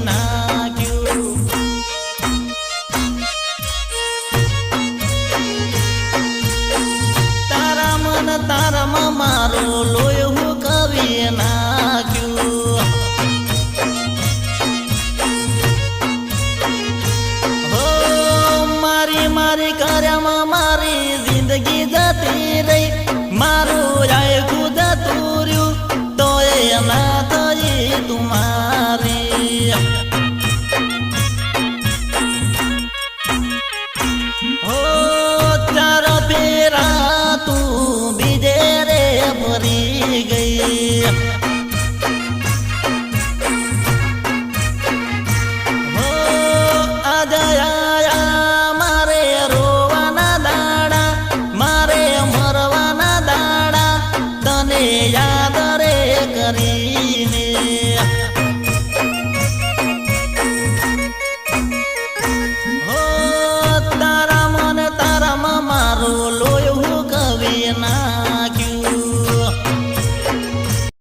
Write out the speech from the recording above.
નાખ્યું તારા મન તારામાં મારું લોહી કવી નાખ્યું હો મારી મારી કર્યામાં મારી જિંદગી જતી રહી મારું આખું જતું રહ્યું તો એ ના થઈ તુમારી હો ચાર ફેરા તું બીજે રે ભરી ગઈ હો આયા મારે રોવાના દાડા મારે મરવાના દાડા તને યાદ રે કરીને